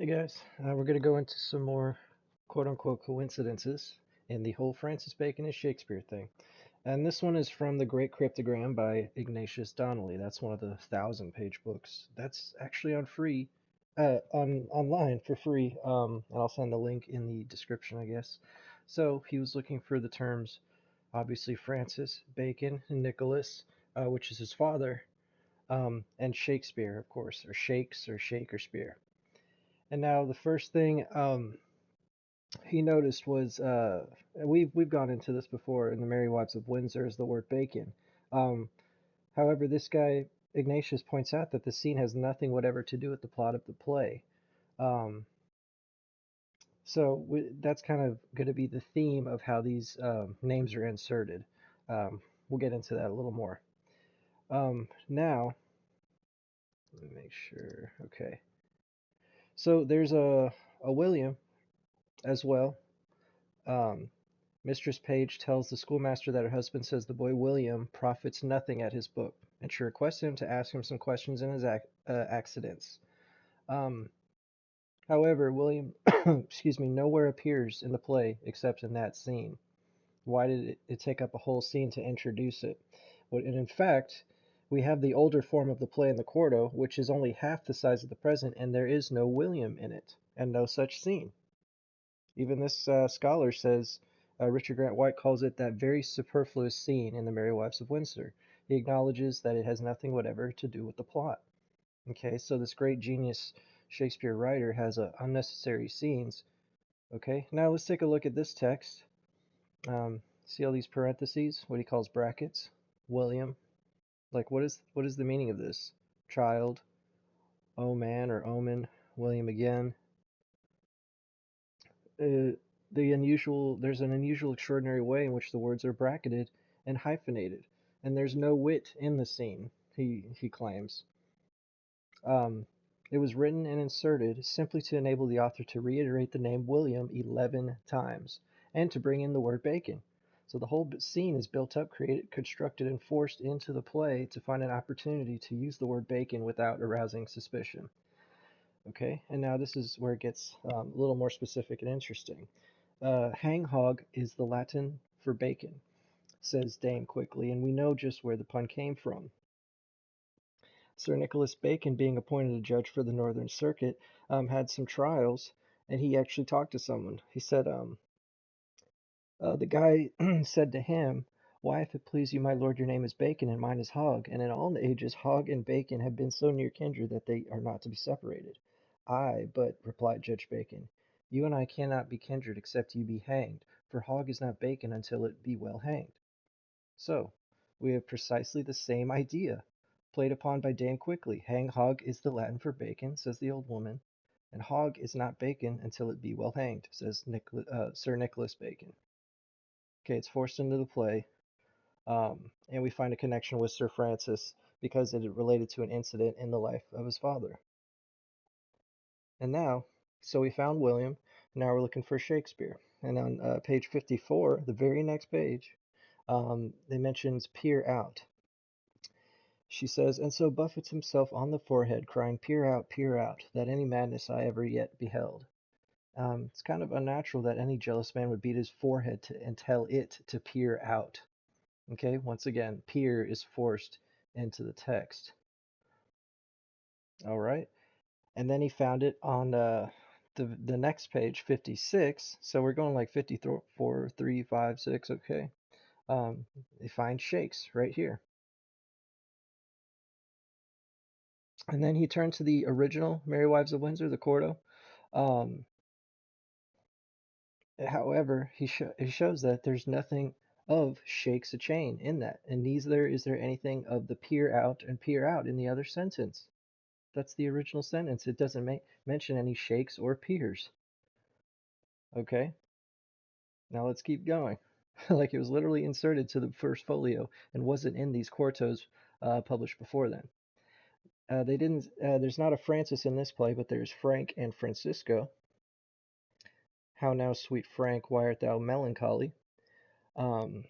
Hey guys, we're going to go into some more quote unquote coincidences in the whole Francis Bacon and Shakespeare thing. And this one is from The Great Cryptogram by Ignatius Donnelly. That's one of the 1,000-page books. That's actually on online for free. And I'll send the link in the description, I guess. So he was looking for the terms, obviously Francis Bacon and Nicholas, which is his father, and Shakespeare, of course, or Shakes or Shakespeare. And now the first thing he noticed was we've gone into this before in the Merry Wives of Windsor is the word bacon. Um, However, this guy Ignatius points out that the scene has nothing whatever to do with the plot of the play. Um, that's kind of going to be the theme of how these names are inserted. We'll get into that a little more. Now, let me make sure. Okay, so there's a William as well. Um, Mistress Page tells the schoolmaster that her husband says the boy William profits nothing at his book, and she requests him to ask him some questions in his accidents. Um, However, William, excuse me, nowhere appears in the play except in that scene. Why did it take up a whole scene to introduce it? Well, and in fact, we have the older form of the play in the quarto, which is only half the size of the present, and there is no William in it, and no such scene. Even this scholar says Richard Grant White calls it that very superfluous scene in The Merry Wives of Windsor. He acknowledges that it has nothing whatever to do with the plot. Okay, so this great genius Shakespeare writer has unnecessary scenes. Okay, now let's take a look at this text. See all these parentheses? What he calls brackets. William. Like, what is the meaning of this? Child. Oh man or omen. William again. uh, there's an unusual, extraordinary way in which the words are bracketed and hyphenated, and there's no wit in the scene. He claims. Um, it was written and inserted simply to enable the author to reiterate the name William 11 times and to bring in the word bacon. So the whole scene is built up, created, constructed, and forced into the play to find an opportunity to use the word bacon without arousing suspicion. Okay, and now this is where it gets a little more specific and interesting. Hang hog is the Latin for bacon, says Dame quickly, and we know just where the pun came from. Sir Nicholas Bacon, being appointed a judge for the Northern Circuit, had some trials, and he actually talked to someone. He said, the guy said to him, "Why, if it please you, my lord, your name is Bacon, and mine is Hog, and in all ages hog and bacon have been so near kindred that they are not to be separated." "Ay, but," replied Judge Bacon, "you and I cannot be kindred except you be hanged, for hog is not bacon until it be well hanged." So, we have precisely the same idea, played upon by Dame Quickly. Hang hog is the Latin for bacon, says the old woman, and hog is not bacon until it be well hanged, says Sir Nicholas Bacon. Okay, it's forced into the play, and we find a connection with Sir Francis because it related to an incident in the life of his father. And now, so we found William, now we're looking for Shakespeare. And on page 54, the very next page, they mentions peer out. She says, and so buffets himself on the forehead, crying, peer out, that any madness I ever yet beheld. It's kind of unnatural that any jealous man would beat his forehead and tell it to peer out. Okay, once again, peer is forced into the text. All right, and then he found it on the next page, 56. So we're going like 54, 3, 5, 6. Okay, they find shakes right here, and then he turned to the original Merry Wives of Windsor, the quarto. Um, However, he shows that there's nothing of shakes a chain in that, and neither is there anything of the peer out and peer out in the other sentence. That's the original sentence. It doesn't mention any shakes or peers. Okay, now let's keep going. Like it was literally inserted to the first folio and wasn't in these quartos published before then. They didn't. There's not a Francis in this play, but there's Frank and Francisco. How now, sweet Frank, why art thou melancholy? Um,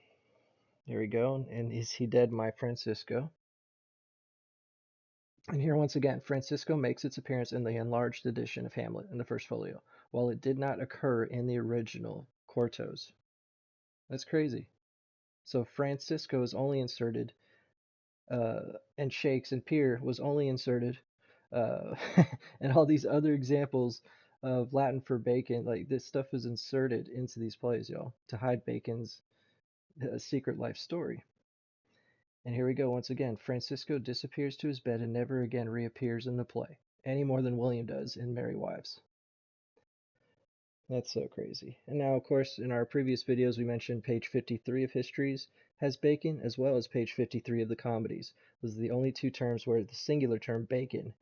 Here we go. And is he dead, my Francisco? And here once again, Francisco makes its appearance in the enlarged edition of Hamlet in the first folio, while it did not occur in the original quartos. That's crazy. So Francisco is only inserted, and Shakespeare was only inserted, uh, and all these other examples of Latin for bacon, like this stuff is inserted into these plays, y'all, to hide Bacon's secret life story. And here we go once again. Francisco disappears to his bed and never again reappears in the play, any more than William does in Merry Wives. That's so crazy. And now, of course, in our previous videos, we mentioned page 53 of Histories has bacon, as well as page 53 of the Comedies. Those are the only two terms where the singular term bacon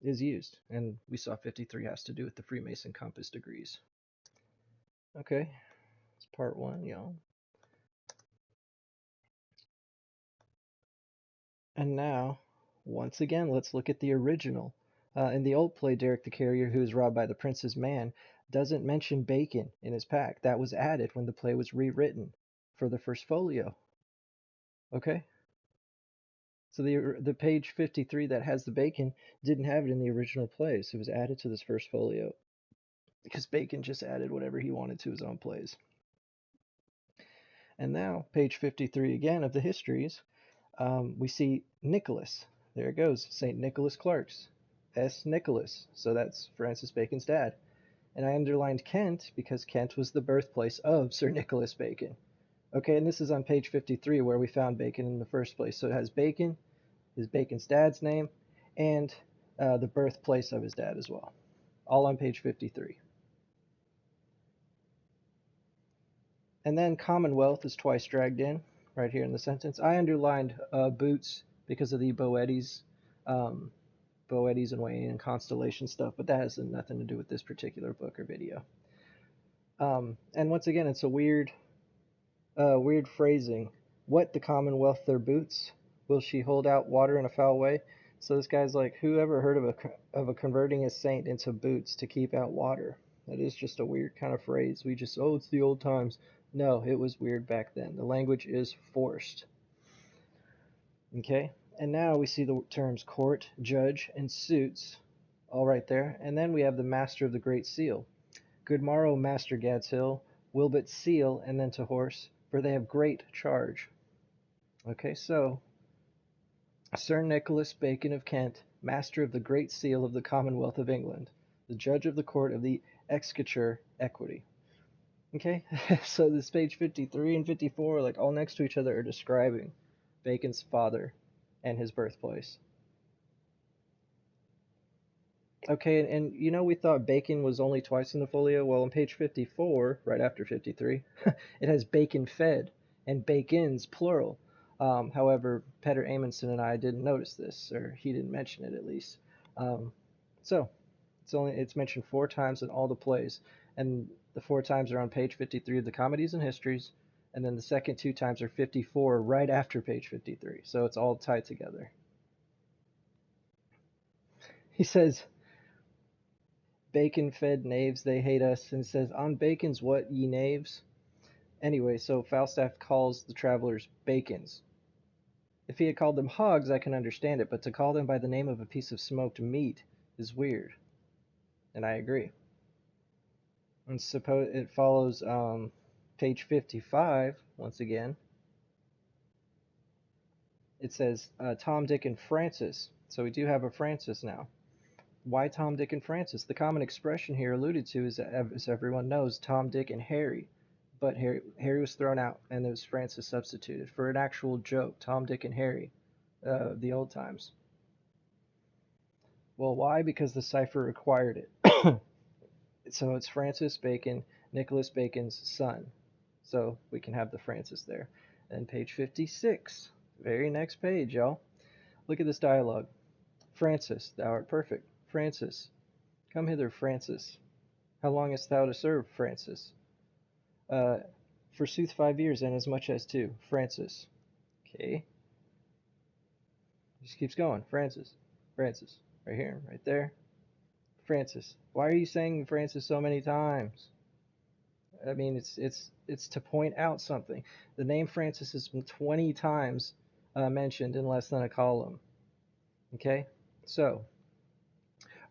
is used. And we saw 53 has to do with the Freemason compass degrees. Okay, it's part one, y'all. And now, once again, let's look at the original. In the old play, Derek the Carrier, who is robbed by the prince's man, doesn't mention bacon in his pack. That was added when the play was rewritten for the first folio. Okay? So the page 53 that has the bacon didn't have it in the original play, so it was added to this first folio because Bacon just added whatever he wanted to his own plays. And now, page 53 again of the histories, we see Nicholas. There it goes, St. Nicholas Clark's. S. Nicholas. So that's Francis Bacon's dad. And I underlined Kent because Kent was the birthplace of Sir Nicholas Bacon. Okay, and this is on page 53 where we found Bacon in the first place. So it has Bacon, his Bacon's dad's name, and the birthplace of his dad as well. All on page 53. And then Commonwealth is twice dragged in right here in the sentence. I underlined boots because of the um, Boetes and Waning and constellation stuff, but that has nothing to do with this particular book or video. And once again, it's a weird phrasing. What, the Commonwealth their boots? Will she hold out water in a foul way? So this guy's like, who ever heard of a converting a saint into boots to keep out water? That is just a weird kind of phrase. We just, oh, it's the old times. No, it was weird back then. The language is forced. Okay? And now we see the terms court, judge, and suits all right there. And then we have the master of the great seal. Good morrow, Master Gadshill, will but seal, and then to horse, for they have great charge. Okay, so Sir Nicholas Bacon of Kent, master of the Great Seal of the Commonwealth of England, the judge of the court of the exchequer equity. Okay, so this page 53 and 54, like all next to each other, are describing Bacon's father and his birthplace. Okay, and you know we thought Bacon was only twice in the folio? Well, on page 54, right after 53, it has Bacon fed and Bacons, plural. However, Peter Amundsen and I didn't notice this, or he didn't mention it at least. Um, so it's mentioned four times in all the plays, and the four times are on page 53 of the Comedies and Histories, and then the second two times are 54 right after page 53. So it's all tied together. He says, Bacon fed knaves, they hate us, and says, on Bacon's what, ye knaves? Anyway, so Falstaff calls the travelers Bacons. If he had called them hogs, I can understand it, but to call them by the name of a piece of smoked meat is weird, and I agree. And suppose it follows page 55 once again. It says Tom, Dick, and Francis. So we do have a Francis now. Why Tom, Dick, and Francis? The common expression here alluded to is, as everyone knows, Tom, Dick, and Harry. But Harry was thrown out, and there was Francis substituted for an actual joke. Tom, Dick, and Harry, the old times. Well, why? Because the cipher required it. So it's Francis Bacon, Nicholas Bacon's son. So we can have the Francis there. And page 56, very next page, y'all. Look at this dialogue. Francis, thou art perfect. Francis, come hither, Francis. How long hast thou to serve, Francis? Uh, Forsooth 5 years, and as much as two. Francis. Okay. Just keeps going. Francis. Francis. Right here, right there. Francis. Why are you saying Francis so many times? I mean, it's to point out something. The name Francis has been 20 times mentioned in less than a column. Okay, so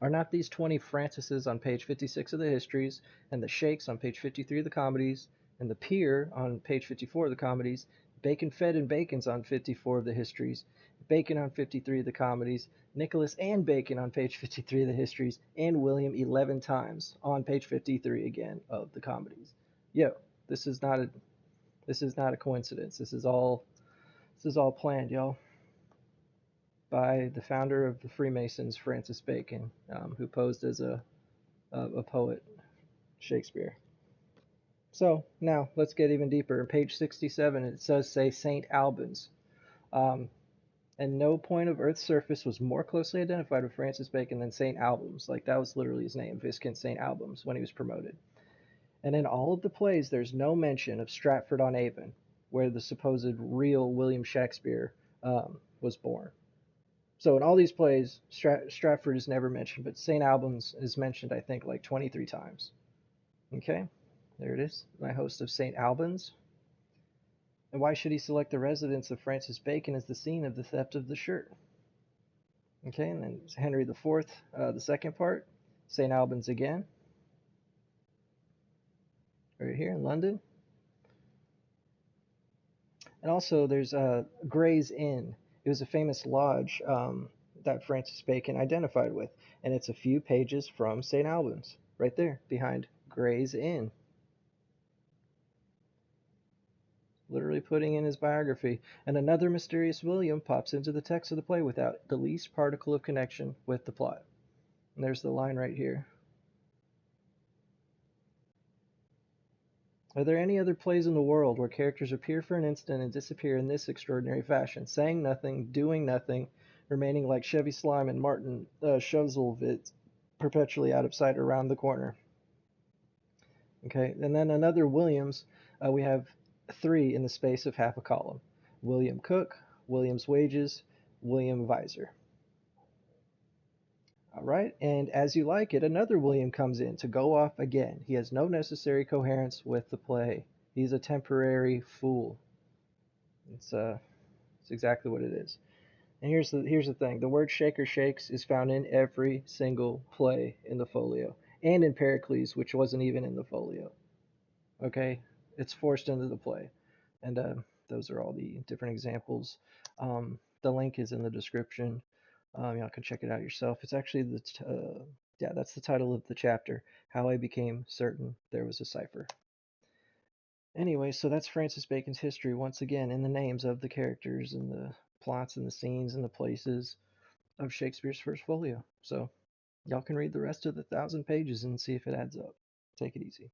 are not these 20 Francises on page 56 of the histories, and the Shakes on page 53 of the comedies, and the Peer on page 54 of the comedies, Bacon Fed and Bacon's on 54 of the histories, Bacon on 53 of the comedies, Nicholas and Bacon on page 53 of the histories, and William 11 times on page 53 again of the comedies. Yo, this is not a this is not a coincidence. This is all planned, y'all, by the founder of the Freemasons, Francis Bacon, who posed as a poet, Shakespeare. So now let's get even deeper. On page 67, it says, say, St. Albans. Um, and no point of Earth's surface was more closely identified with Francis Bacon than St. Albans. Like, that was literally his name, Viscount St. Albans, when he was promoted. And in all of the plays, there's no mention of Stratford on Avon, where the supposed real William Shakespeare was born. So in all these plays, Stratford is never mentioned, but St. Albans is mentioned, I think, like 23 times. Okay, there it is, my host of St. Albans. And why should he select the residence of Francis Bacon as the scene of the theft of the shirt? Okay, and then Henry IV, the second part, St. Albans again, right here in London. And also there's Gray's Inn. It was a famous lodge that Francis Bacon identified with, and it's a few pages from St. Albans, right there behind Gray's Inn. Literally putting in his biography. And another mysterious William pops into the text of the play without the least particle of connection with the plot. And there's the line right here. Are there any other plays in the world where characters appear for an instant and disappear in this extraordinary fashion, saying nothing, doing nothing, remaining like Chevy Slime and Martin Chuzzlewit, perpetually out of sight around the corner? Okay, and then another Williams, we have three in the space of half a column. William Cook, William's Wages, William Visor. All right, and as you like it, another William comes in to go off again. He has no necessary coherence with the play. He's a temporary fool. It's exactly what it is. And here's the thing: the word shaker shakes is found in every single play in the folio, and in Pericles, which wasn't even in the folio. Okay, it's forced into the play, and those are all the different examples. The link is in the description. Y'all can check it out yourself. It's actually yeah, that's the title of the chapter. How I became certain there was a cipher. Anyway, so that's Francis Bacon's history once again in the names of the characters and the plots and the scenes and the places of Shakespeare's first folio. So y'all can read the rest of the 1,000 pages and see if it adds up. Take it easy.